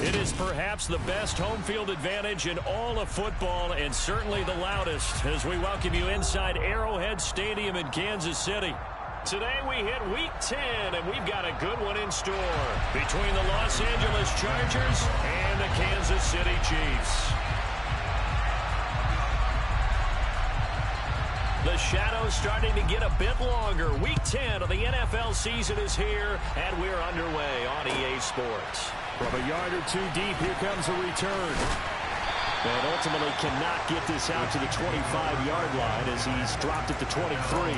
It is perhaps the best home field advantage in all of football, and certainly the loudest, as we welcome you inside Arrowhead Stadium in Kansas City. Today we hit Week 10, and we've got a good one in store between the Los Angeles Chargers and the Kansas City Chiefs. The shadows starting to get a bit longer. Week 10 of the NFL season is here, and we're underway on EA Sports. From a yard or two deep, here comes a return. And ultimately cannot get this out to the 25-yard line as he's dropped it to 23.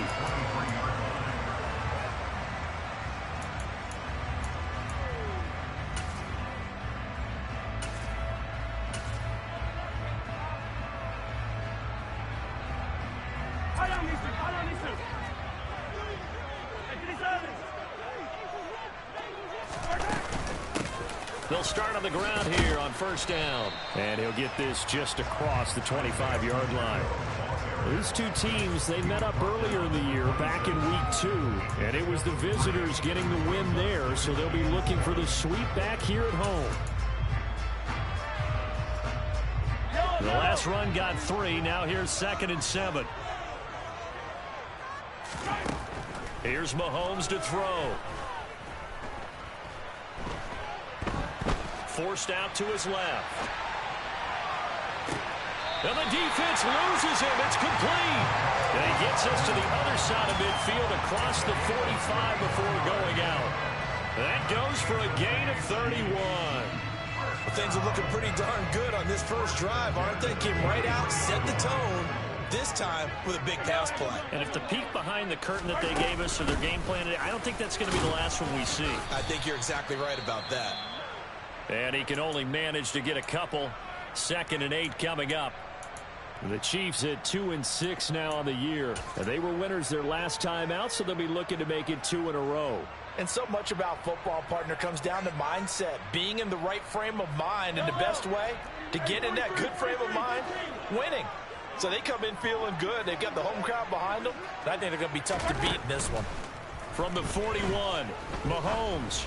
They'll start on the ground here on first down. And he'll get this just across the 25-yard line. These two teams, they met up earlier in the year, back in Week 2. And it was the visitors getting the win there, so they'll be looking for the sweep back here at home. The last run got 3. Now here's 2nd and 7. Here's Mahomes to throw. Forced out to his left. And the defense loses him. It's complete. And he gets us to the other side of midfield across the 45 before going out. That goes for a gain of 31. Well, things are looking pretty darn good on this first drive, aren't they? Came right out, set the tone, this time with a big pass play. And if the peek behind the curtain that they gave us or their game plan, I don't think that's going to be the last one we see. I think you're exactly right about that. And he can only manage to get a couple. 2nd and 8 coming up. The Chiefs at 2-6 now on the year. And they were winners their last time out, so they'll be looking to make it 2 in a row. And so much about football, partner, comes down to mindset. Being in the right frame of mind, and the best way to get in that good frame of mind, winning. So they come in feeling good. They've got the home crowd behind them. And I think they're going to be tough to beat in this one. From the 41, Mahomes.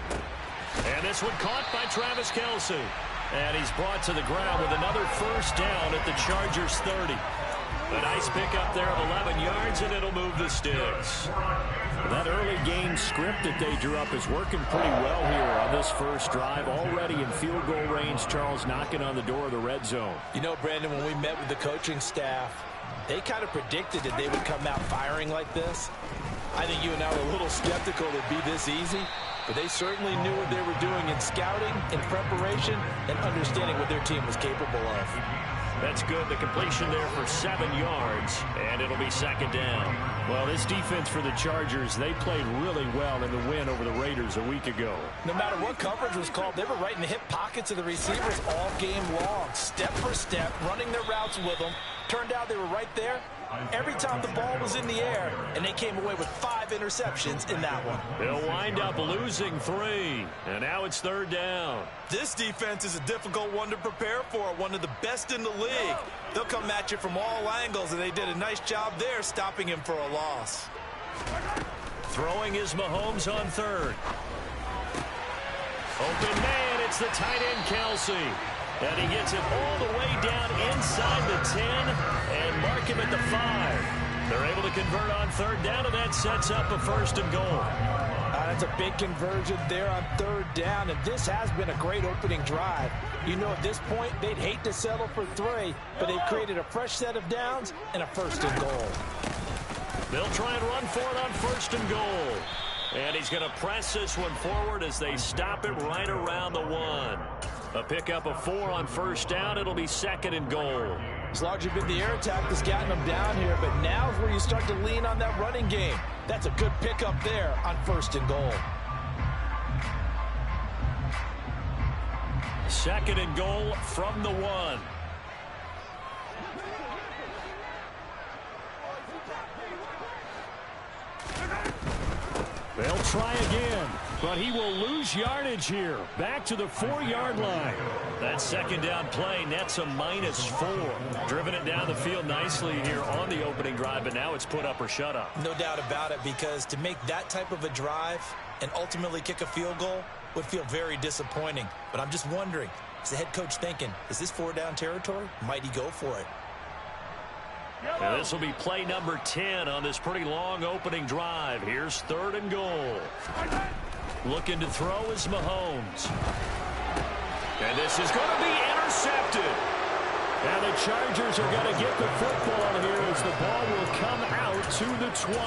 And this one caught by Travis Kelce. And he's brought to the ground with another first down at the Chargers 30. A nice pickup there of 11 yards, and it'll move the sticks. That early game script that they drew up is working pretty well here on this first drive. Already in field goal range, Charles knocking on the door of the red zone. You know, Brandon, when we met with the coaching staff, they kind of predicted that they would come out firing like this. I think you and I were a little skeptical it'd be this easy. But they certainly knew what they were doing in scouting, in preparation, and understanding what their team was capable of. That's good. The completion there for 7 yards, and it'll be 2nd down. Well, this defense for the Chargers, they played really well in the win over the Raiders a week ago. No matter what coverage was called, they were right in the hip pockets of the receivers all game long, step for step, running their routes with them. Turned out they were right there every time the ball was in the air, and they came away with 5 interceptions in that one. They'll wind up losing 3, and now it's 3rd down. This defense is a difficult one to prepare for, one of the best in the league. They'll come at you from all angles, and they did a nice job there stopping him for a loss. Throwing is Mahomes on 3rd. Open man, it's the tight end Kelce. And he gets it all the way down inside the 10 and mark him at the 5. They're able to convert on 3rd down, and that sets up a 1st and goal. That's a big conversion there on 3rd down, and this has been a great opening drive. You know, at this point, they'd hate to settle for 3, but they've created a fresh set of downs and a 1st and goal. They'll try and run for it on 1st and goal. And he's going to press this one forward as they stop it right around the 1. A pickup of 4 on 1st down. It'll be 2nd and goal. It's largely been the air attack that's gotten them down here, but now is where you start to lean on that running game. That's a good pickup there on 1st and goal. 2nd and goal from the 1. They'll try again, but he will lose yardage here. Back to the 4-yard line. That 2nd down play nets a -4. Driven it down the field nicely here on the opening drive, but now it's put up or shut up. No doubt about it, because to make that type of a drive and ultimately kick a field goal would feel very disappointing. But I'm just wondering, Is the head coach thinking, is this 4-down territory? Might he go for it? And this will be play number 10 on this pretty long opening drive. Here's 3rd and goal. Looking to throw is Mahomes. And this is going to be intercepted. And the Chargers are going to get the football here as the ball will come out to the 20.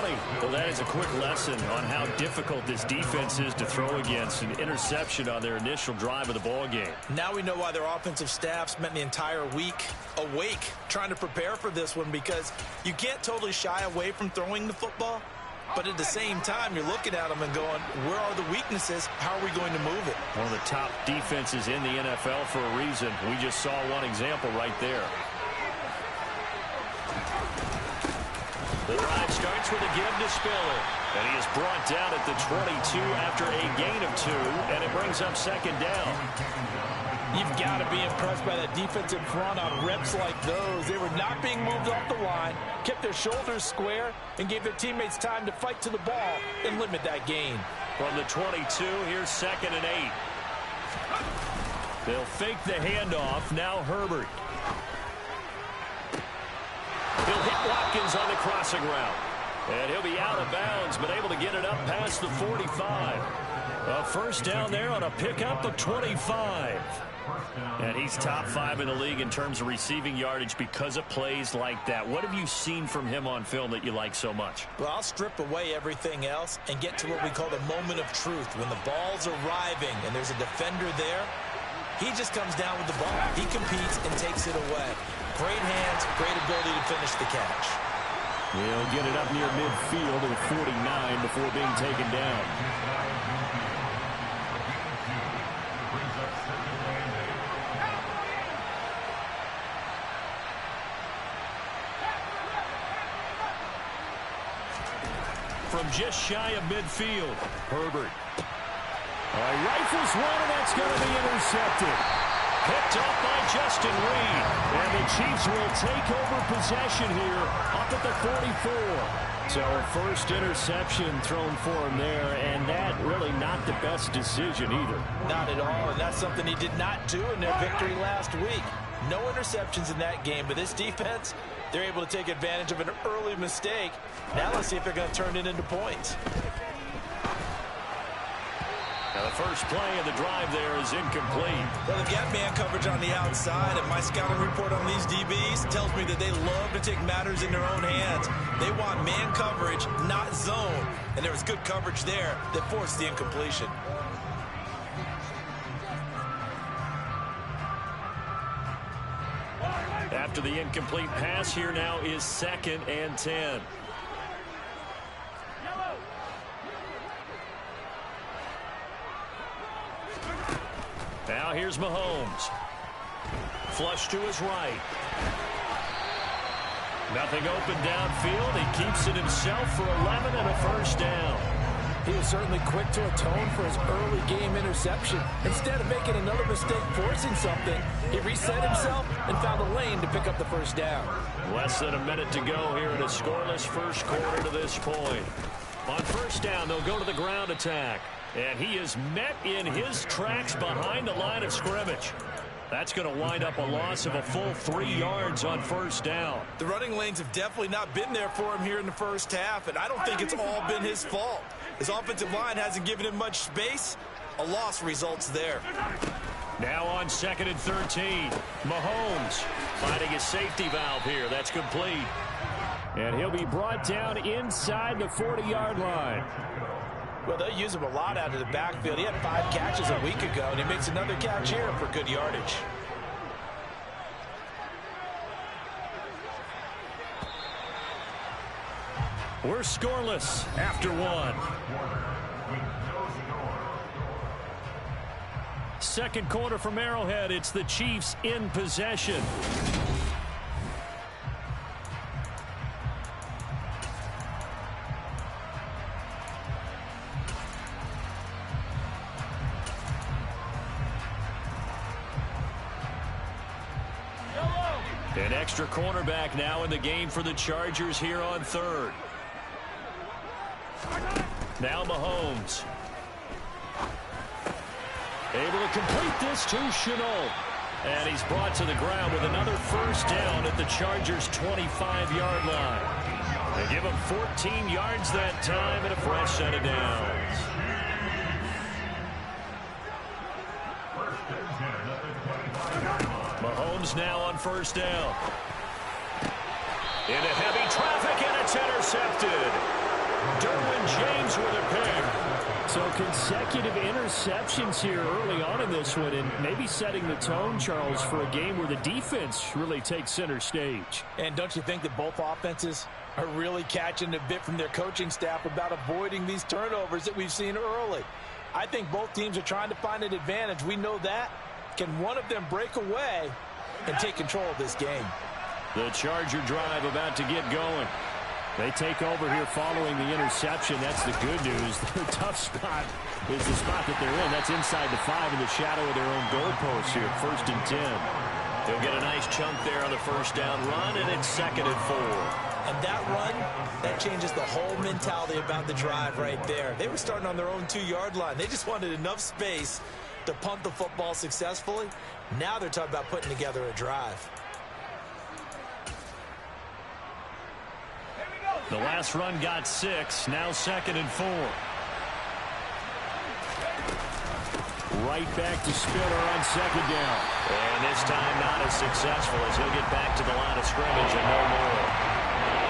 Well, that is a quick lesson on how difficult this defense is to throw against. An interception on their initial drive of the ball game. Now we know why their offensive staff spent the entire week awake trying to prepare for this one, because you can't totally shy away from throwing the football. But at the same time, you're looking at them and going, where are the weaknesses? How are we going to move it? One of the top defenses in the NFL for a reason. We just saw one example right there. The drive starts with a give to Spiller. And he is brought down at the 22 after a gain of 2. And it brings up 2nd down. You've got to be impressed by that defensive front on reps like those. They were not being moved off the line, kept their shoulders square, and gave their teammates time to fight to the ball and limit that gain. From the 22, here's 2nd and 8. They'll fake the handoff. Now Herbert. He'll hit Watkins on the crossing route. And he'll be out of bounds, but able to get it up past the 45. A 1st down there on a pickup of 25. And he's top 5 in the league in terms of receiving yardage because of plays like that. What have you seen from him on film that you like so much? Well, I'll strip away everything else and get to what we call the moment of truth. When the ball's arriving and there's a defender there, he just comes down with the ball. He competes and takes it away. Great hands, great ability to finish the catch. He'll get it up near midfield at 49 before being taken down. From just shy of midfield, Herbert. Rifles one, and that's going to be intercepted. Picked up by Justin Reed. And the Chiefs will take over possession here up at the 44. So 1st interception thrown for him there, and that really not the best decision either. Not at all, and that's something he did not do in their victory last week. No interceptions in that game, but this defense, they're able to take advantage of an early mistake. Now let's see if they're going to turn it into points. Now the first play of the drive there is incomplete. Well, they've got man coverage on the outside, and my scouting report on these DBs tells me that they love to take matters in their own hands. They want man coverage, not zone. And there was good coverage there that forced the incompletion. After the incomplete pass, here now is 2nd and 10. Now here's Mahomes. Flush to his right. Nothing open downfield. He keeps it himself for 11 and a 1st down. He was certainly quick to atone for his early game interception. Instead of making another mistake forcing something, he reset himself and found a lane to pick up the 1st down. Less than a minute to go here in a scoreless first quarter to this point. On 1st down, they'll go to the ground attack. And he is met in his tracks behind the line of scrimmage. That's going to wind up a loss of a full 3 yards on 1st down. The running lanes have definitely not been there for him here in the 1st half, and I don't think it's all been his fault. His offensive line hasn't given him much space. A loss results there. Now on 2nd and 13. Mahomes finding his safety valve here. That's complete. And he'll be brought down inside the 40-yard line. Well, they'll use him a lot out of the backfield. He had 5 catches a week ago, and he makes another catch here for good yardage. We're scoreless after 1. 2nd quarter from Arrowhead. It's the Chiefs in possession. An extra cornerback now in the game for the Chargers here on 3rd. Now Mahomes. Able to complete this to Chenault. And he's brought to the ground with another first down at the Chargers' 25-yard line. They give him 14 yards that time and a fresh set of downs. Mahomes now on first down. Into heavy traffic, and it's intercepted. Derwin James with a pick. So consecutive interceptions here early on in this one, and maybe setting the tone, Charles, for a game where the defense really takes center stage. And don't you think that both offenses are really catching a bit from their coaching staff about avoiding these turnovers that we've seen early? I think both teams are trying to find an advantage. We know that. Can one of them break away and take control of this game? The Charger drive about to get going. They take over here following the interception. That's the good news. Their tough spot is the spot that they're in. That's inside the 5 in the shadow of their own goalpost here. 1st and 10. They'll get a nice chunk there on the first down run, and it's 2nd and 4. And that run, that changes the whole mentality about the drive right there. They were starting on their own 2-yard line. They just wanted enough space to punt the football successfully. Now they're talking about putting together a drive. The last run got 6. Now 2nd and 4. Right back to Spiller on 2nd down. And this time not as successful as he'll get back to the line of scrimmage and no more.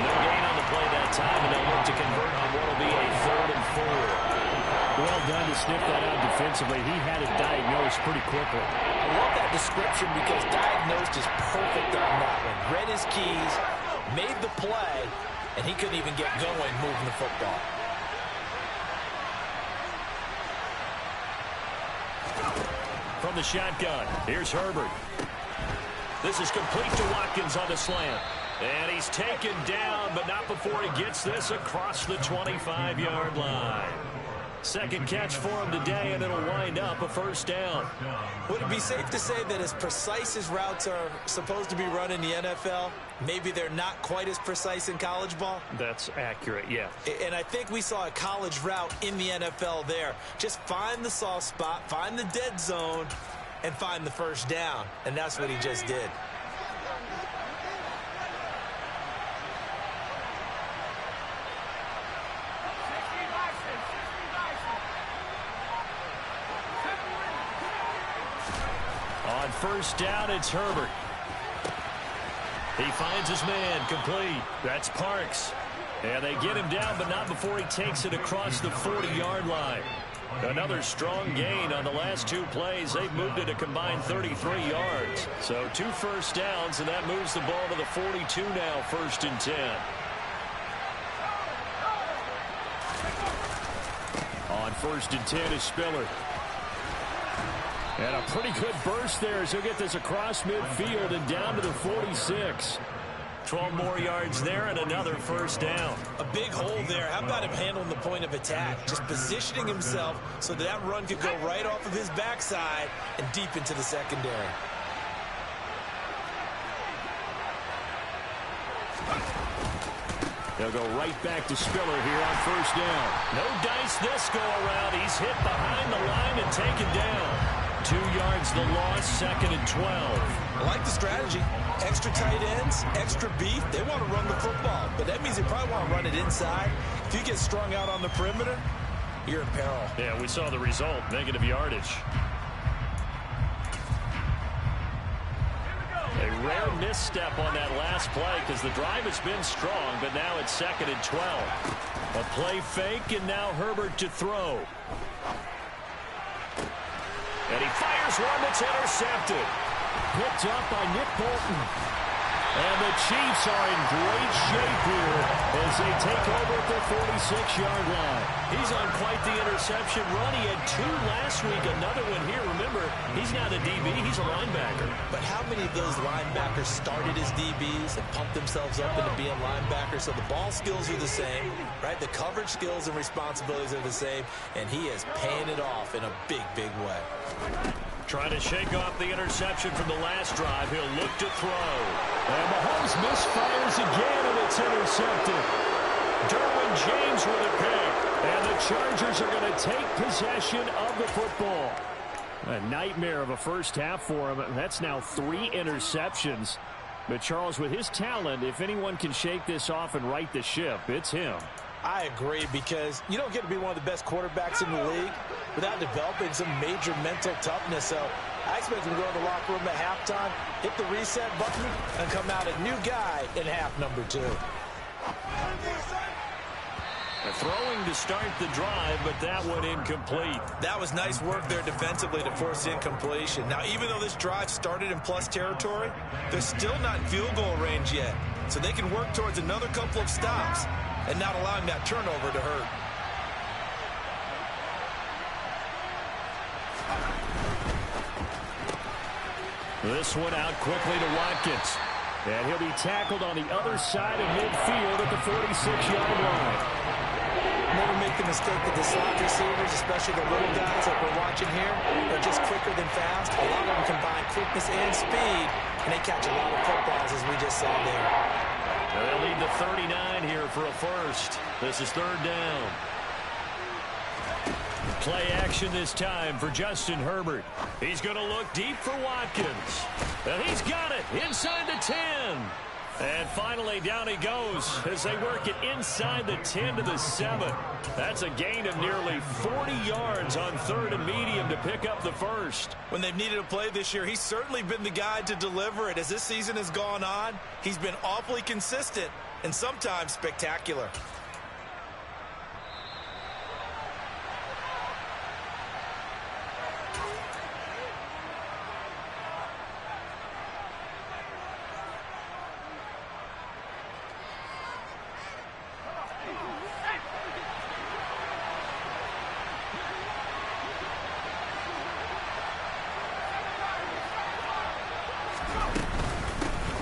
No gain on the play that time, and they'll look to convert on what will be a 3rd and 4. Well done to sniff that out defensively. He had it diagnosed pretty quickly. I love that description because diagnosed is perfect on that one. Read his keys, made the play, and he couldn't even get going moving the football. From the shotgun, here's Herbert. This is complete to Watkins on the slant. And he's taken down, but not before he gets this across the 25-yard line. Second catch for him today, and it'll wind up a first down. Would it be safe to say that as precise as routes are supposed to be run in the NFL, maybe they're not quite as precise in college ball? That's accurate, yeah. And I think we saw a college route in the NFL there. Just find the soft spot, find the dead zone, and find the first down. And that's what he just did. On first down, it's Herbert. He finds his man, complete. That's Parks. And they get him down, but not before he takes it across the 40-yard line. Another strong gain on the last 2 plays. They've moved it a combined 33 yards. So 2 first downs, and that moves the ball to the 42 now, 1st and 10. On 1st and 10 is Spiller. And a pretty good burst there as he'll get this across midfield and down to the 46. 12 more yards there and another first down. A big hole there. How about him handling the point of attack? Just positioning himself so that run could go right off of his backside and deep into the secondary. They'll go right back to Spiller here on first down. No dice this go around. He's hit behind the line and taken down. 2 yards the loss, 2nd and 12. I like the strategy. Extra tight ends, extra beef. They want to run the football, but that means they probably want to run it inside. If you get strung out on the perimeter, you're in peril. Yeah, we saw the result, negative yardage. A rare misstep on that last play because the drive has been strong, but now it's 2nd and 12. A play fake, and now Herbert to throw. And he fires one that's intercepted. Picked up by Nick Bolton. And the Chiefs are in great shape here as they take over at their 46-yard line. He's on quite the interception run. He had 2 last week, another one here. Remember, he's not a DB, he's a linebacker. But how many of those linebackers started as DBs and pumped themselves up into being linebackers? So the ball skills are the same, right? The coverage skills and responsibilities are the same, and he is paying it off in a big, big way. Trying to shake off the interception from the last drive. He'll look to throw. And Mahomes misfires again, and it's intercepted. Derwin James with a pick. And the Chargers are going to take possession of the football. A nightmare of a first half for him. That's now 3 interceptions. But Charles, with his talent, if anyone can shake this off and right the ship, it's him. I agree, because you don't get to be one of the best quarterbacks in the league without developing some major mental toughness. So I expect him to go in the locker room at halftime, hit the reset button, and come out a new guy in half number 2. Throwing to start the drive, but that one incomplete. That was nice work there defensively to force the incompletion. Now, even though this drive started in plus territory, they're still not in field goal range yet. So they can work towards another couple of stops and not allowing that turnover to hurt. This one out quickly to Watkins. And he'll be tackled on the other side of midfield at the 46-yard line. Never make the mistake that the slot receivers, especially the little guys like we're watching here, are just quicker than fast. A lot of them combine quickness and speed, and they catch a lot of footballs, as we just saw there. They'll need the 39 here for a first. This is 3rd down. Play action this time for Justin Herbert. He's going to look deep for Watkins. And he's got it inside the 10. And finally, down he goes as they work it inside the 10 to the 7. That's a gain of nearly 40 yards on 3rd and medium to pick up the first. When they've needed a play this year, he's certainly been the guy to deliver it. As this season has gone on, he's been awfully consistent and sometimes spectacular.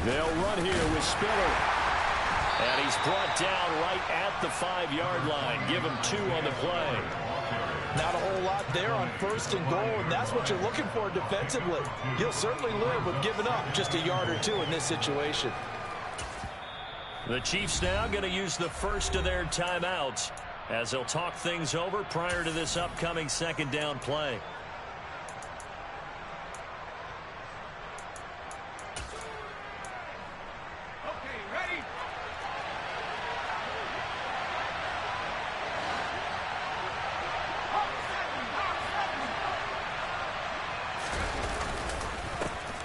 They'll run here with Spiller. And he's brought down right at the 5-yard line. Give him 2 on the play. Not a whole lot there on 1st and goal, and that's what you're looking for defensively. You'll certainly live with giving up just a yard or 2 in this situation. The Chiefs now going to use the first of their timeouts as they'll talk things over prior to this upcoming 2nd down play.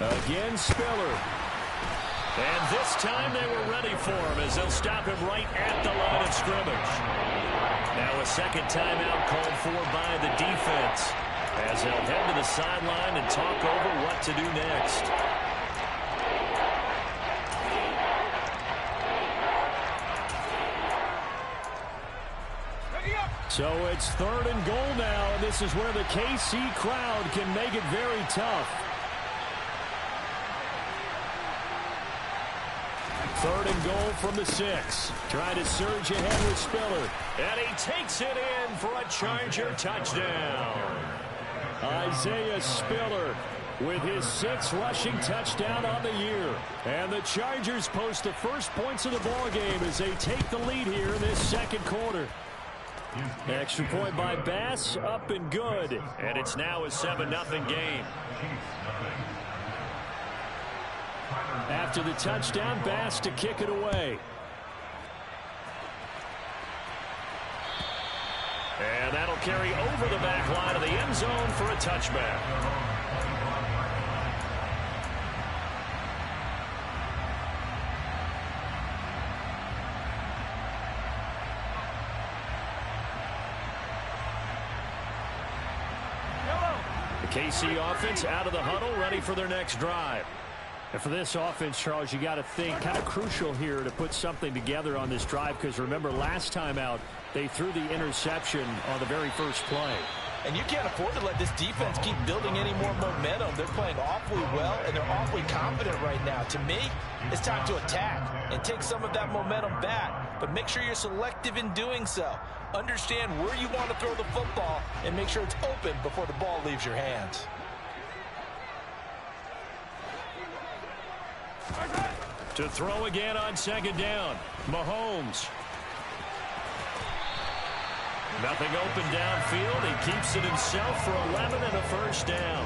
Again, Spiller. And this time they were ready for him as they'll stop him right at the line of scrimmage. Now a 2nd timeout called for by the defense as they'll head to the sideline and talk over what to do next. So it's 3rd and goal now, and this is where the KC crowd can make it very tough. 3rd and goal from the 6. Trying to surge ahead with Spiller. And he takes it in for a Charger touchdown. Isaiah Spiller with his 6th rushing touchdown on the year. And the Chargers post the first points of the ballgame as they take the lead here in this 2nd quarter. Extra point by Bass, up and good. And it's now a 7-0 game. After the touchdown, Bass to kick it away. And that'll carry over the back line of the end zone for a touchback. The KC offense out of the huddle, ready for their next drive. And for this offense, Charles, you got to think kind of crucial here to put something together on this drive, because remember last time out they threw the interception on the very first play. And you can't afford to let this defense keep building any more momentum. They're playing awfully well, and they're awfully confident right now. To me, it's time to attack and take some of that momentum back. But make sure you're selective in doing so. Understand where you want to throw the football and make sure it's open before the ball leaves your hands. To throw again on 2nd down, Mahomes. Nothing open downfield. He keeps it himself for 11 and a first down.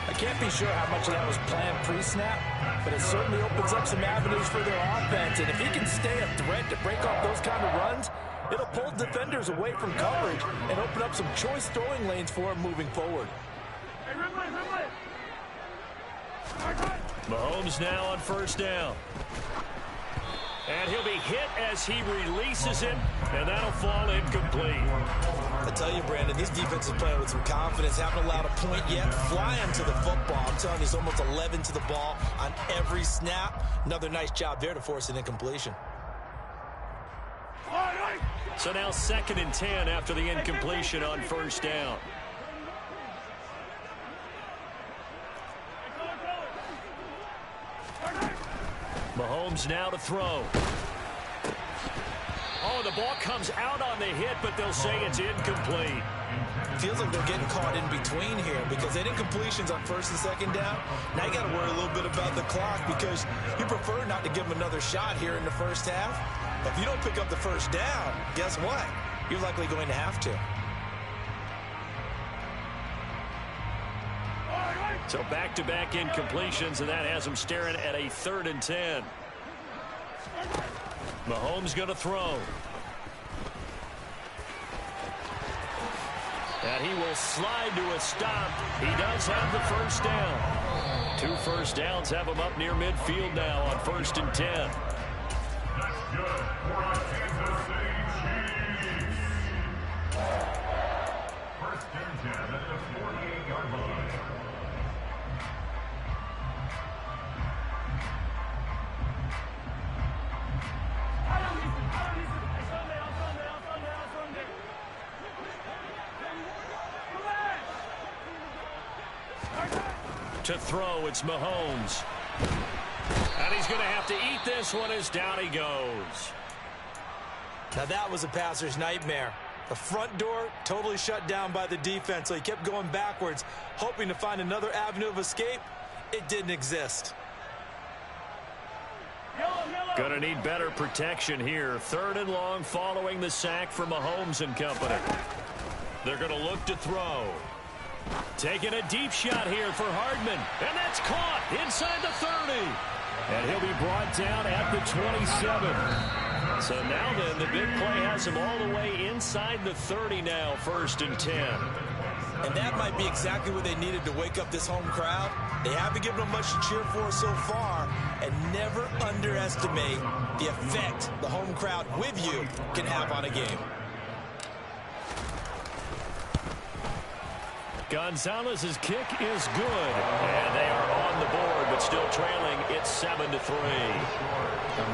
I can't be sure how much of that was planned pre-snap, but it certainly opens up some avenues for their offense. And if he can stay a threat to break off those kind of runs, it'll pull defenders away from coverage and open up some choice throwing lanes for him moving forward. Mahomes now on first down. And he'll be hit as he releases it, and that'll fall incomplete. I tell you, Brandon, this defense is playing with some confidence. Haven't allowed a point yet. Flying to the football. I'm telling you, it's almost 11 to the ball on every snap. Another nice job there to force an incompletion. So now 2nd and 10 after the incompletion on first down. Mahomes now to throw. Oh, the ball comes out on the hit, but they'll say it's incomplete. Feels like they're getting caught in between here because they had incompletions on 1st and 2nd down. Now you got to worry a little bit about the clock because you prefer not to give them another shot here in the first half. But if you don't pick up the first down, guess what? You're likely going to have to. So back-to-back incompletions, and that has him staring at a 3rd and 10. Mahomes going to throw. And he will slide to a stop. He does have the first down. 2 first downs have him up near midfield now on 1st and 10. To throw, it's Mahomes. And he's going to have to eat this one as down he goes. Now that was a passer's nightmare. The front door totally shut down by the defense, so he kept going backwards, hoping to find another avenue of escape. It didn't exist. Going to need better protection here. 3rd and long following the sack for Mahomes and company. They're going to look to throw. Taking a deep shot here for Hardman. And that's caught inside the 30. And he'll be brought down at the 27. So now then, the big play has him all the way inside the 30 now, 1st and 10. And that might be exactly what they needed to wake up this home crowd. They haven't given them much to cheer for so far. And never underestimate the effect the home crowd with you can have on a game. Gonzalez's kick is good, and they are on the board, but still trailing. It's 7-3.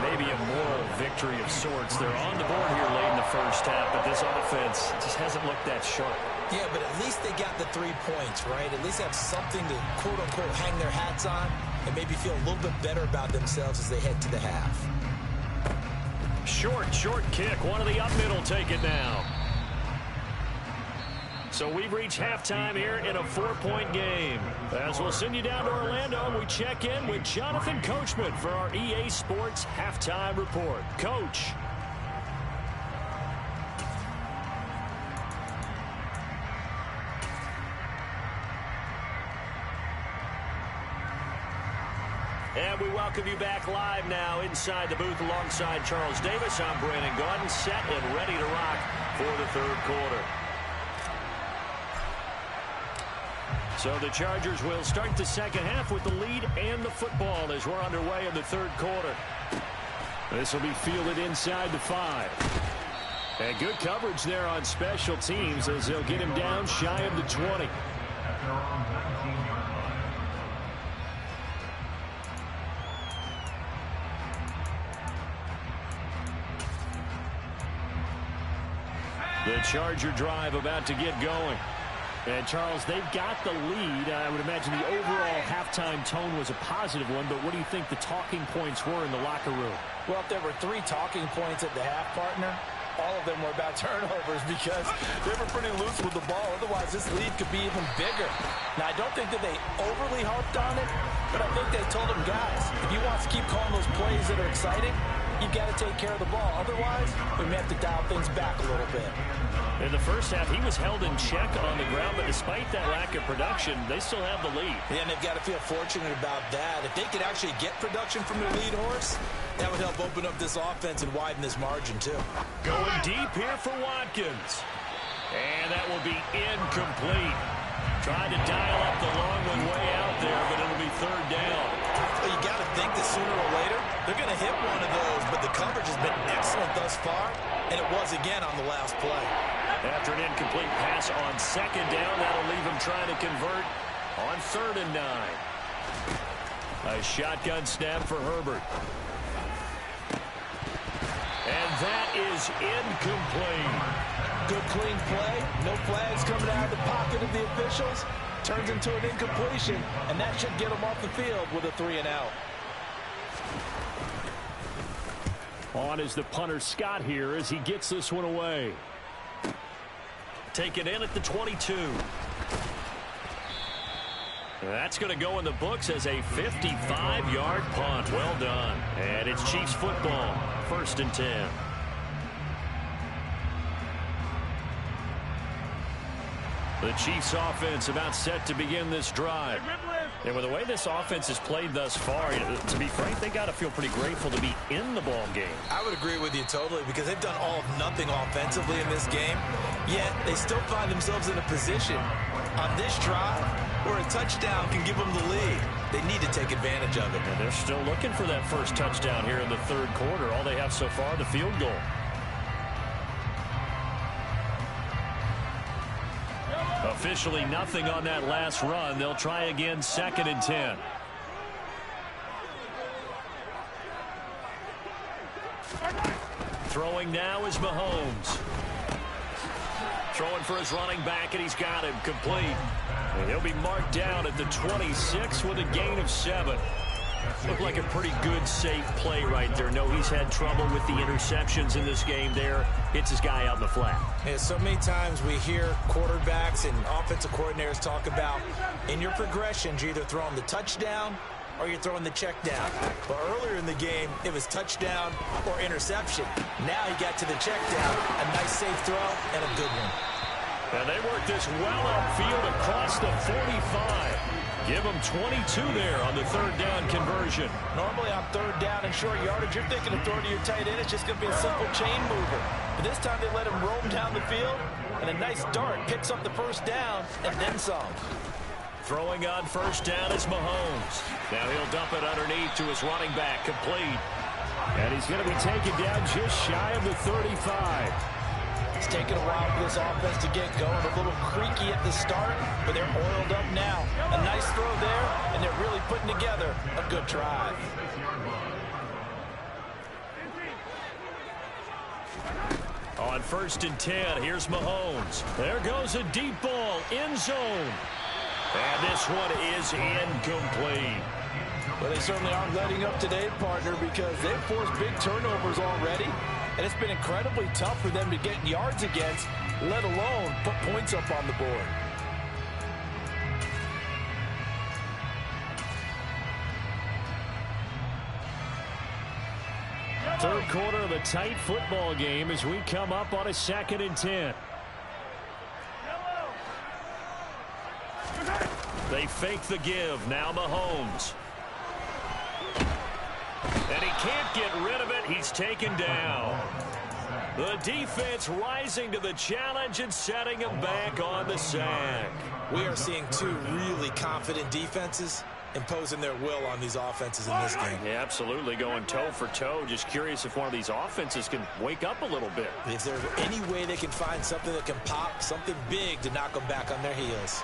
Maybe a moral victory of sorts. They're on the board here late in the first half, but this offense just hasn't looked that sharp. Yeah, but at least they got the 3 points, right? At least have something to, quote-unquote, hang their hats on and maybe feel a little bit better about themselves as they head to the half. Short kick. One of the up middle take it now. So we've reached halftime here in a 4-point game. As we'll send you down to Orlando, we check in with Jonathan Coachman for our EA Sports Halftime Report. Coach. And we welcome you back live now inside the booth alongside Charles Davis. I'm Brandon Gaudin, set and ready to rock for the 3rd quarter. So the Chargers will start the 2nd half with the lead and the football as we're underway in the 3rd quarter. This will be fielded inside the 5. And good coverage there on special teams as they'll get him down shy of the 20. The Charger drive about to get going. And, Charles, they've got the lead. I would imagine the overall halftime tone was a positive one, but what do you think the talking points were in the locker room? Well, if there were 3 talking points at the half, partner, all of them were about turnovers because they were pretty loose with the ball. Otherwise, this lead could be even bigger. Now, I don't think that they overly harped on it, but I think they told them, guys, if you want to keep calling those plays that are exciting, you've got to take care of the ball. Otherwise, we may have to dial things back a little bit. In the first half, he was held in check on the ground, but despite that lack of production, they still have the lead. Yeah, and they've got to feel fortunate about that. If they could actually get production from their lead horse, that would help open up this offense and widen this margin, too. Going deep here for Watkins. And that will be incomplete. Tried to dial up the long one way out there, but it'll be third down. Well, you got to think that sooner or later, they're going to hit one of those, but the coverage has been excellent thus far, and it was again on the last play. After an incomplete pass on second down, that'll leave him trying to convert on 3rd and 9. A shotgun snap for Herbert. And that is incomplete. Good clean play. No flags coming out of the pocket of the officials. Turns into an incompletion, and that should get him off the field with a 3 and out. On is the punter Scott here as he gets this one away. Taken in at the 22. That's going to go in the books as a 55-yard punt. Well done. And it's Chiefs football. 1st and 10. The Chiefs offense about set to begin this drive. And with the way this offense has played thus far, to be frank, they got to feel pretty grateful to be in the ball game. I would agree with you totally because they've done all of nothing offensively in this game, yet they still find themselves in a position on this drive where a touchdown can give them the lead. They need to take advantage of it. And they're still looking for that first touchdown here in the 3rd quarter. All they have so far, the field goal. Officially nothing on that last run. They'll try again 2nd and 10. Throwing now is Mahomes. Throwing for his running back, and he's got him complete. And he'll be marked down at the 26 with a gain of 7. Looked like a pretty good, safe play right there. No, he's had trouble with the interceptions in this game there. Hits his guy out in the flat. Yeah, so many times we hear quarterbacks and offensive coordinators talk about in your progressions, you're either throwing the touchdown or you're throwing the check down. But earlier in the game, it was touchdown or interception. Now he got to the check down. A nice safe throw and a good one. And they work this well upfield across the 45. Give them 22 there on the 3rd down conversion. Normally on 3rd down and short yardage, you're thinking of throwing to your tight end. It's just going to be a simple chain mover. But this time they let him roam down the field, and a nice dart picks up the 1st down and then some. Throwing on 1st down is Mahomes. Now he'll dump it underneath to his running back, complete. And he's going to be taken down just shy of the 35. It's taken a while for this offense to get going. A little creaky at the start, but they're oiled up now. A nice throw there, and they're really putting together a good drive. On 1st and 10, here's Mahomes. There goes a deep ball, end zone. And this one is incomplete. Well, they certainly aren't letting up today, partner, because they've forced big turnovers already. And it's been incredibly tough for them to get yards against, let alone put points up on the board. Third quarter of a tight football game as we come up on a 2nd and 10. They fake the give. Now Mahomes. And he can't get rid of it. He's taken down. The defense rising to the challenge and setting him back on the sack. We are seeing two really confident defenses imposing their will on these offenses in this game. Yeah, absolutely, going toe for toe. Just curious if one of these offenses can wake up a little bit. If there's any way they can find something that can pop, something big to knock them back on their heels.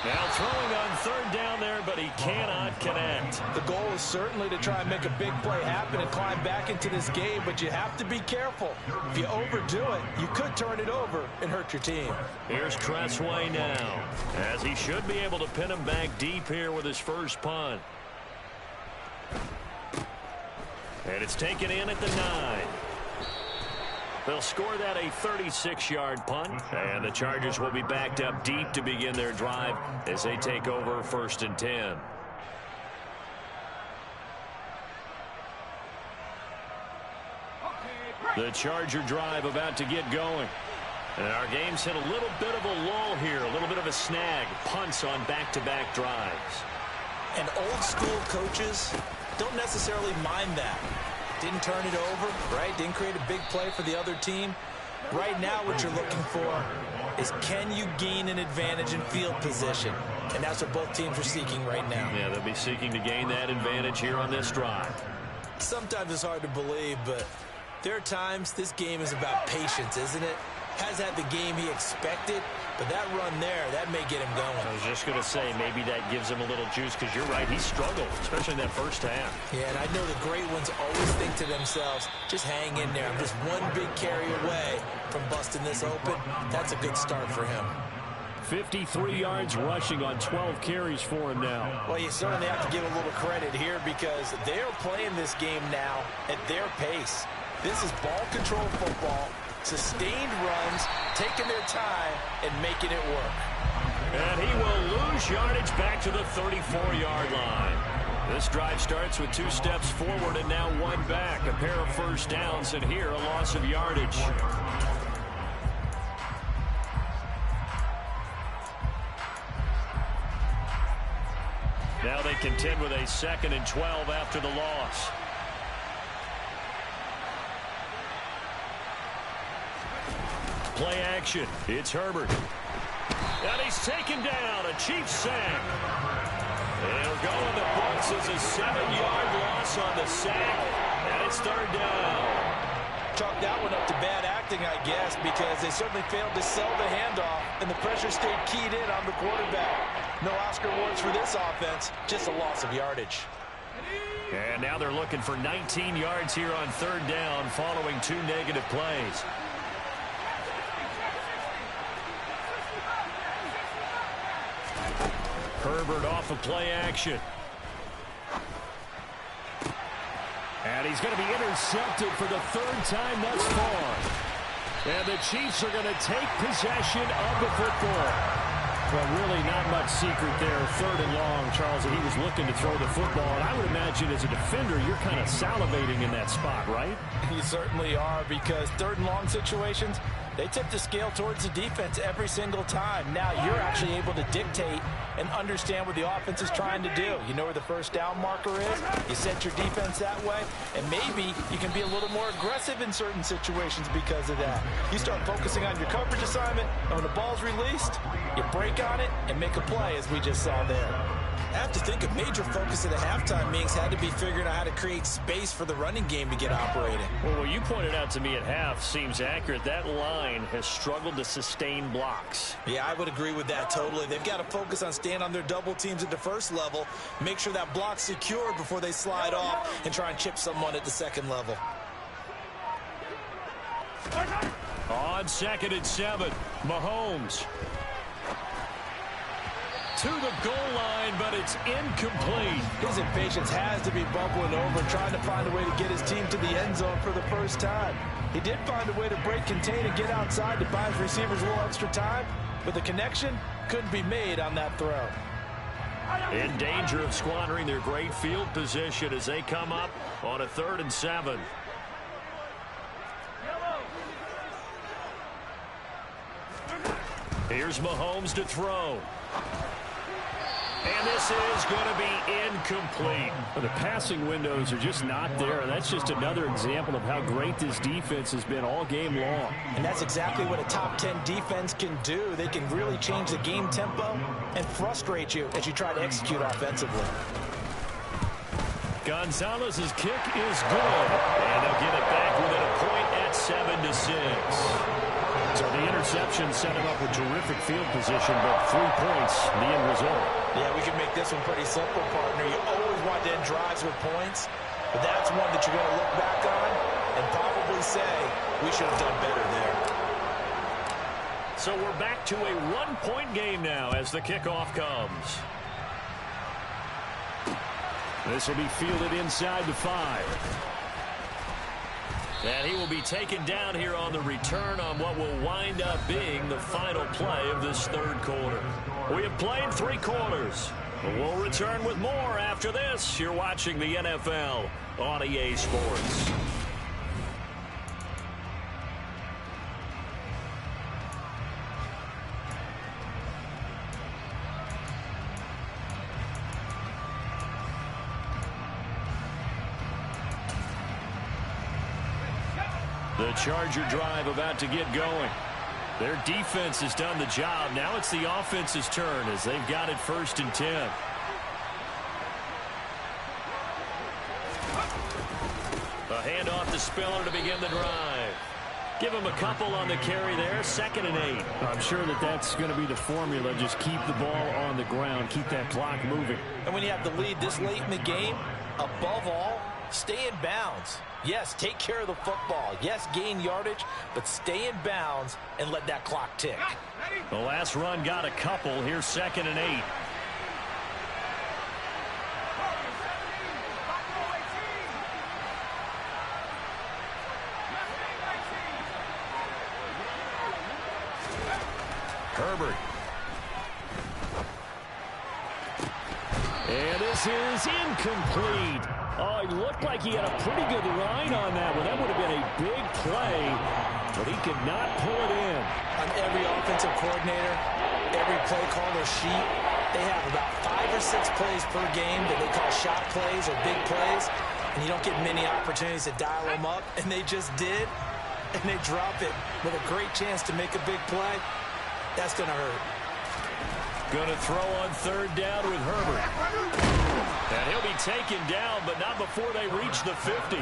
Now throwing on 3rd down there, but he cannot connect. The goal is certainly to try and make a big play happen and climb back into this game, but you have to be careful. If you overdo it, you could turn it over and hurt your team. Here's Tressway now, as he should be able to pin him back deep here with his first punt. And it's taken in at the 9. They'll score that a 36-yard punt, and the Chargers will be backed up deep to begin their drive as they take over 1st and 10. The Charger drive about to get going. And our game's hit a little bit of a lull here, a little bit of a snag. Punts on back-to-back drives. And old-school coaches don't necessarily mind that. Didn't turn it over, right? Didn't create a big play for the other team. Right now what you're looking for is, can you gain an advantage in field position? And that's what both teams are seeking right now. Yeah, they'll be seeking to gain that advantage here on this drive. Sometimes it's hard to believe, but there are times this game is about patience, isn't it? Has had the game he expected, but that run there, that may get him going. I was just going to say, maybe that gives him a little juice, because you're right, he struggled, especially in that first half. Yeah, and I know the great ones always think to themselves, just hang in there. I'm just one big carry away from busting this open. That's a good start for him. 53 yards rushing on 12 carries for him now. Well, you certainly have to give a little credit here because they're playing this game now at their pace. This is ball control football, sustained runs, taking their time and making it work. And he will lose yardage back to the 34-yard line. This drive starts with 2 steps forward and now 1 back. A pair of first downs, and here a loss of yardage. Now they contend with a 2nd and 12 after the loss. Play action. It's Herbert. And he's taken down. A Chiefs sack. They'll go in the books as a 7-yard loss on the sack. And it's 3rd down. Chalk that one up to bad acting, I guess, because they certainly failed to sell the handoff, and the pressure stayed keyed in on the quarterback. No Oscar awards for this offense, just a loss of yardage. And now they're looking for 19 yards here on 3rd down following 2 negative plays. Herbert off of play action. And he's going to be intercepted for the 3rd time thus far. And the Chiefs are going to take possession of the football. Well, really not much secret there. 3rd and long, Charles, and he was looking to throw the football. And I would imagine as a defender, you're kind of salivating in that spot, right? You certainly are, because 3rd and long situations, they tip the scale towards the defense every single time. Now you're actually able to dictate and understand what the offense is trying to do. You know where the first down marker is. You set your defense that way, and maybe you can be a little more aggressive in certain situations because of that. You start focusing on your coverage assignment, and when the ball's released, you break on it and make a play, as we just saw there. I have to think a major focus of the halftime meetings had to be figuring out how to create space for the running game to get operating. Well, what you pointed out to me at half seems accurate. That line has struggled to sustain blocks. Yeah, I would agree with that totally. They've got to focus on staying on their double teams at the first level, make sure that block's secured before they slide off and try and chip someone at the 2nd level. On 2nd and 7, Mahomes. To the goal line, but it's incomplete. His impatience has to be bubbling over, trying to find a way to get his team to the end zone for the first time. He did find a way to break, contain, and get outside to buy his receivers a little extra time, but the connection couldn't be made on that throw. In danger of squandering their great field position as they come up on a 3rd and 7. Here's Mahomes to throw. And this is going to be incomplete. The passing windows are just not there. That's just another example of how great this defense has been all game long. And that's exactly what a top 10 defense can do. They can really change the game tempo and frustrate you as you try to execute offensively. Gonzalez's kick is good. And they'll get it back within a point at 7-6. So the interception set him up with terrific field position, but 3 points, the end result. Yeah, we can make this one pretty simple, partner. You always want to end drives with points, but that's one that you're going to look back on and probably say, we should have done better there. So we're back to a 1-point game now as the kickoff comes. This will be fielded inside the 5. And he will be taken down here on the return on what will wind up being the final play of this 3rd quarter. We have played 3 quarters. We'll return with more after this. You're watching the NFL on EA Sports. The Charger drive about to get going. Their defense has done the job. Now it's the offense's turn as they've got it 1st and 10. A handoff to Spiller to begin the drive. Give him a couple on the carry there. 2nd and 8. I'm sure that that's going to be the formula. Just keep the ball on the ground. Keep that clock moving. And when you have the lead this late in the game, above all, stay in bounds. Yes, take care of the football. Yes, gain yardage, but stay in bounds and let that clock tick. The last run got a couple. Here's 2nd and 8. Herbert. And this is incomplete. Oh, it looked like he had a pretty good line on that one. That would have been a big play, but he could not pull it in. On every offensive coordinator, every play caller sheet, they have about 5 or 6 plays per game that they call shot plays or big plays, and you don't get many opportunities to dial them up, and they just did, and they drop it with a great chance to make a big play. That's going to hurt. Going to throw on 3rd down with Herbert. And he'll be taken down, but not before they reach the 50.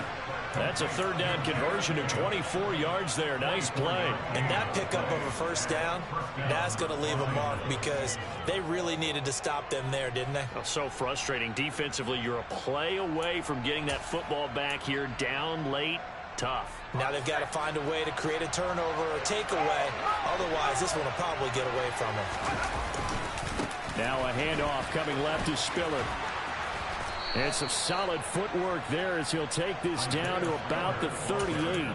That's a 3rd down conversion of 24 yards there. Nice play. And that pickup of a 1st down, that's going to leave a mark because they really needed to stop them there, didn't they? Oh, so frustrating. Defensively, you're a play away from getting that football back here down late. Tough. Now they've got to find a way to create a turnover or takeaway. Otherwise, this one will probably get away from them. Now a handoff coming left to Spiller. And some solid footwork there as he'll take this down to about the 38.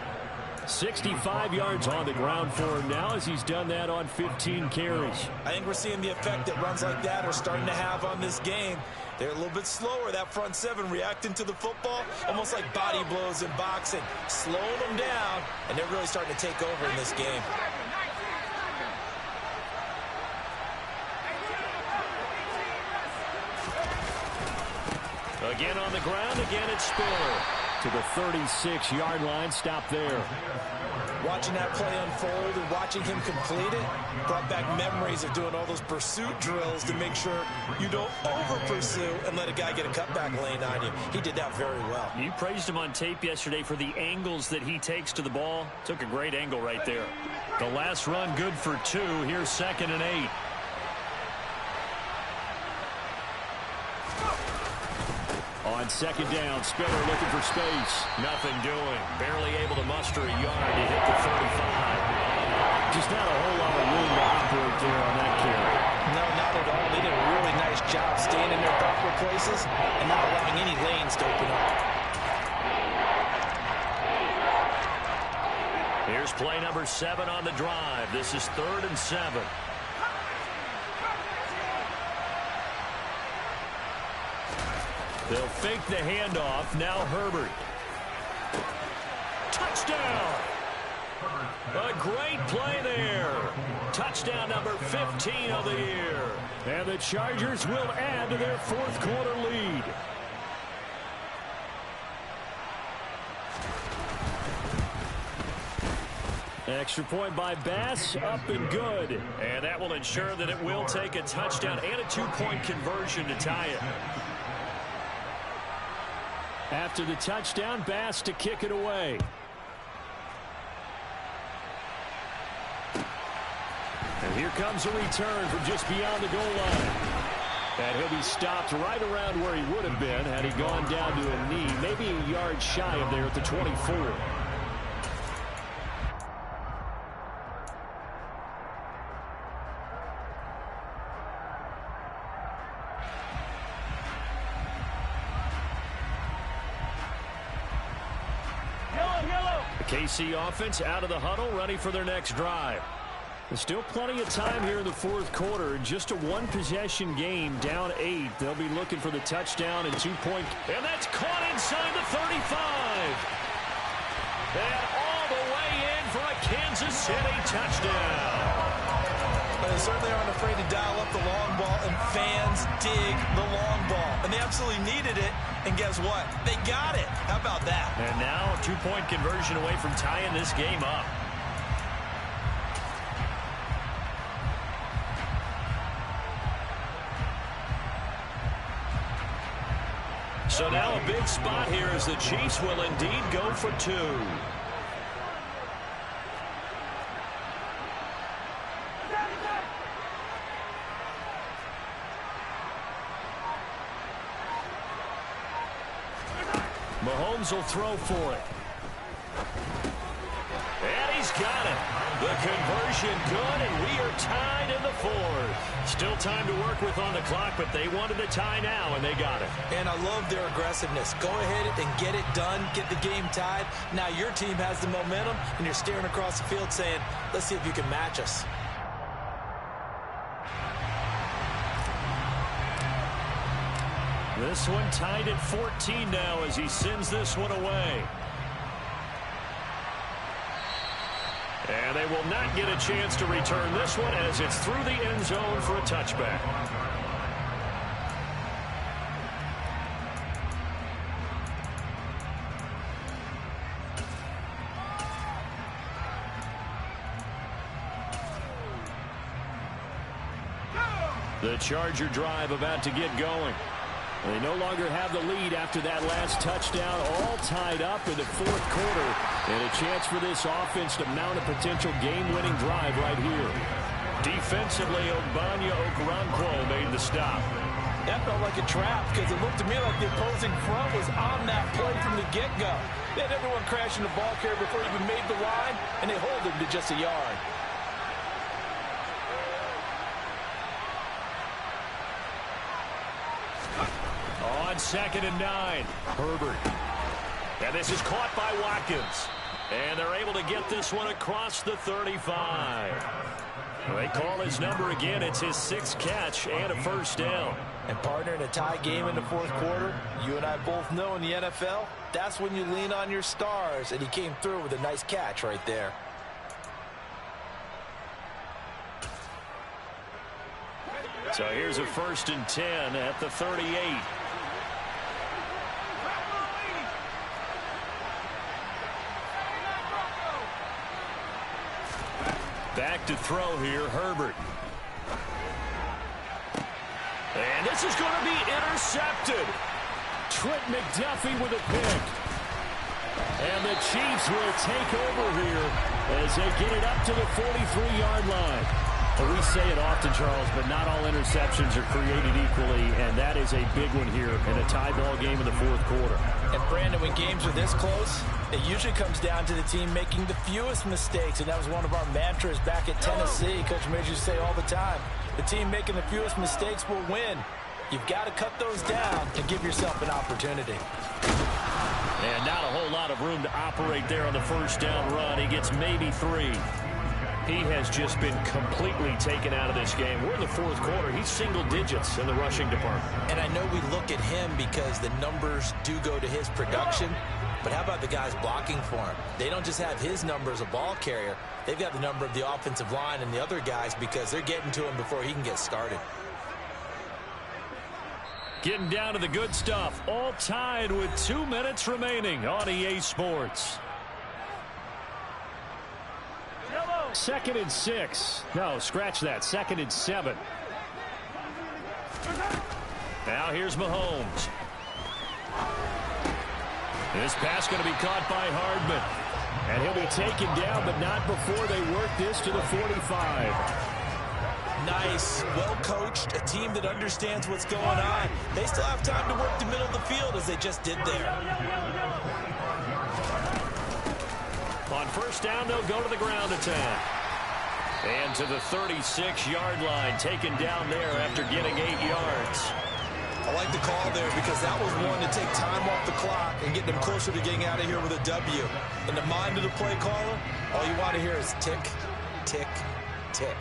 65 yards on the ground for him now as he's done that on 15 carries. I think we're seeing the effect that runs like that are starting to have on this game. They're a little bit slower, that front 7, reacting to the football, almost like body blows in boxing, slowing them down, and they're really starting to take over in this game. Again on the ground, again it's Spiller. To the 36-yard line, stop there. Watching that play unfold and watching him complete it brought back memories of doing all those pursuit drills to make sure you don't over-pursue and let a guy get a cutback lane on you. He did that very well. You praised him on tape yesterday for the angles that he takes to the ball. Took a great angle right there. The last run good for 2. Here's 2nd and 8. On 2nd down, Spiller looking for space. Nothing doing. Barely able to muster a yard to hit the 35. Just not a whole lot of room to operate there on that carry. No, not at all. They did a really nice job staying in their proper places and not allowing any lanes to open up. Here's play number 7 on the drive. This is 3rd and 7. They'll fake the handoff. Now Herbert. Touchdown! A great play there. Touchdown number 15 of the year. And the Chargers will add to their 4th quarter lead. Extra point by Bass, up and good. And that will ensure that it will take a touchdown and a 2-point conversion to tie it. After the touchdown, Bass to kick it away. And here comes a return from just beyond the goal line. And he'll be stopped right around where he would have been had he gone down to a knee, maybe a yard shy of there at the 24. KC offense out of the huddle, ready for their next drive. There's still plenty of time here in the 4th quarter. Just a 1-possession game, down 8. They'll be looking for the touchdown and 2-point. And that's caught inside the 35. And all the way in for a Kansas City touchdown. but they certainly aren't afraid to dial up the long ball, and fans dig the long ball. And they absolutely needed it, and guess what? They got it. How about that? And now a two-point conversion away from tying this game up. So now a big spot here as the Chiefs will indeed go for two. Mahomes will throw for it. And he's got it. The conversion good, and we are tied in the fourth. Still time to work with on the clock, but they wanted the tie now, and they got it. And I love their aggressiveness. Go ahead and get it done, get the game tied. Now your team has the momentum, and you're staring across the field saying, let's see if you can match us. This one tied at 14 now as he sends this one away. And they will not get a chance to return this one as it's through the end zone for a touchback. The Charger drive about to get going. They no longer have the lead after that last touchdown, all tied up in the fourth quarter. And a chance for this offense to mount a potential game-winning drive right here. Defensively, Ogbanya Okoronkwo made the stop. That felt like a trap because it looked to me like the opposing front was on that play from the get-go. They had everyone crashing the ball carrier before he even made the line, and they hold him to just a yard. On 2nd and 9, Herbert. And this is caught by Watkins. And they're able to get this one across the 35. They call his number again. It's his 6th catch and a first down. And partner, in a tie game in the fourth quarter, you and I both know in the NFL, that's when you lean on your stars. And he came through with a nice catch right there. So here's a 1st and 10 at the 38. Back to throw here, Herbert. And this is going to be intercepted. Trent McDuffie with a pick. And the Chiefs will take over here as they get it up to the 43-yard line. Well, we say it often, Charles, but not all interceptions are created equally, and that is a big one here in a tie ball game in the fourth quarter. And, Brandon, when games are this close, it usually comes down to the team making the fewest mistakes, and that was one of our mantras back at Tennessee. Coach Major used to say all the time, the team making the fewest mistakes will win. You've got to cut those down and give yourself an opportunity. And not a whole lot of room to operate there on the first down run. He gets maybe 3. He has just been completely taken out of this game. We're in the fourth quarter. He's single digits in the rushing department. And I know we look at him because the numbers do go to his production. But how about the guys blocking for him? They don't just have his number as a ball carrier. They've got the number of the offensive line and the other guys because they're getting to him before he can get started. Getting down to the good stuff. All tied with 2 minutes remaining on EA Sports. 2nd and 6. No, scratch that. 2nd and 7. Now here's Mahomes. This pass going to be caught by Hardman. And he'll be taken down, but not before they work this to the 45. Nice, well coached, a team that understands what's going on. They still have time to work the middle of the field as they just did there. On first down, they'll go to the ground attack. And to the 36-yard line, taken down there after getting 8 yards. I like the call there because that was one to take time off the clock and get them closer to getting out of here with a W. In the mind of the play caller, all you want to hear is tick, tick, tick.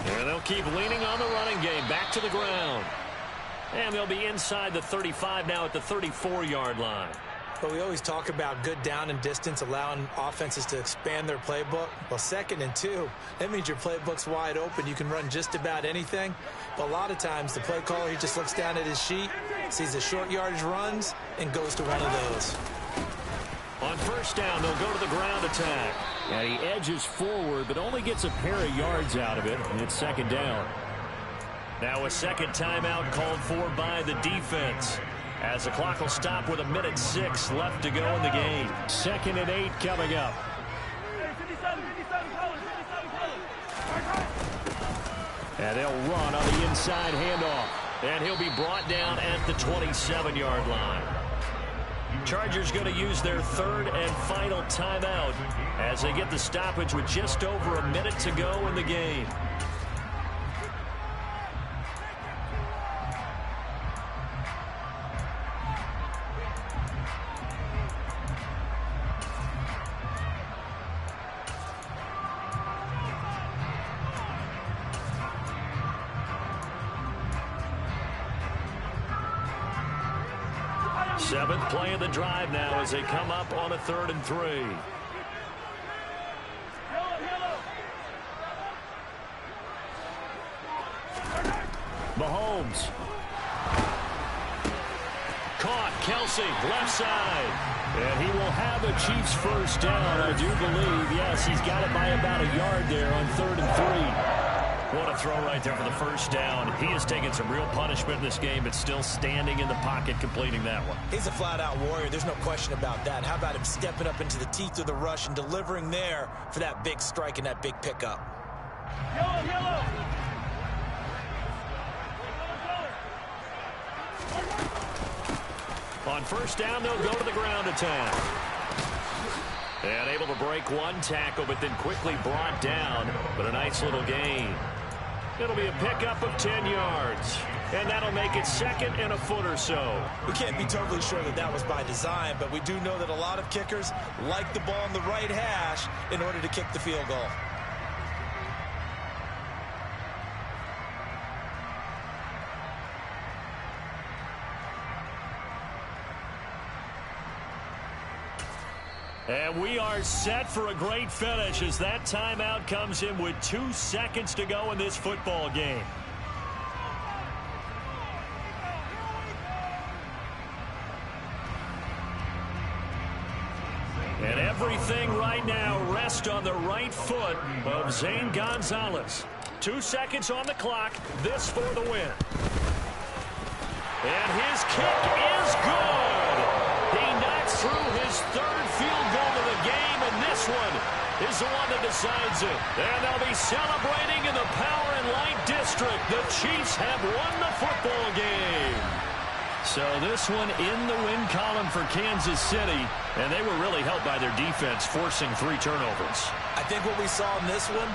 And they'll keep leaning on the running game. Back to the ground. And they'll be inside the 35 now at the 34-yard line. But we always talk about good down and distance, allowing offenses to expand their playbook. Well, 2nd and 2, that means your playbook's wide open. You can run just about anything. But a lot of times, the play caller, he just looks down at his sheet, sees the short yardage runs, and goes to one of those. On 1st down, they'll go to the ground attack. And he edges forward, but only gets a pair of yards out of it, and it's 2nd down. Now a 2nd timeout called for by the defense, as the clock will stop with 1:06 left to go in the game. 2nd and 8 coming up. And they'll run on the inside handoff. And he'll be brought down at the 27-yard line. Chargers going to use their 3rd and final timeout as they get the stoppage with just over a minute to go in the game. Seventh play of the drive now as they come up on a 3rd and 3. Mahomes. Caught. Kelsey, left side. And he will have a Chiefs 1st down, I do believe. Yes, he's got it by about a yard there on 3rd and 3. What a throw right there for the 1st down. He has taken some real punishment in this game, but still standing in the pocket completing that one. He's a flat-out warrior. There's no question about that. How about him stepping up into the teeth of the rush and delivering there for that big strike and that big pickup? Yellow. On 1st down, they'll go to the ground attack. And able to break one tackle, but then quickly brought down. But a nice little gain. It'll be a pickup of 10 yards. And that'll make it 2nd and a foot or so. We can't be totally sure that that was by design, but we do know that a lot of kickers like the ball on the right hash in order to kick the field goal. And we are set for a great finish as that timeout comes in with 2 seconds to go in this football game. And everything right now rests on the right foot of Zane Gonzalez. 2 seconds on the clock. This for the win. And his kick is good. He knocks through his 3rd field goal of the game, and this one is the one that decides it. And they'll be celebrating in the Power and Light District. The Chiefs have won the football game. So this one in the win column for Kansas City, and they were really helped by their defense, forcing 3 turnovers. I think what we saw in this one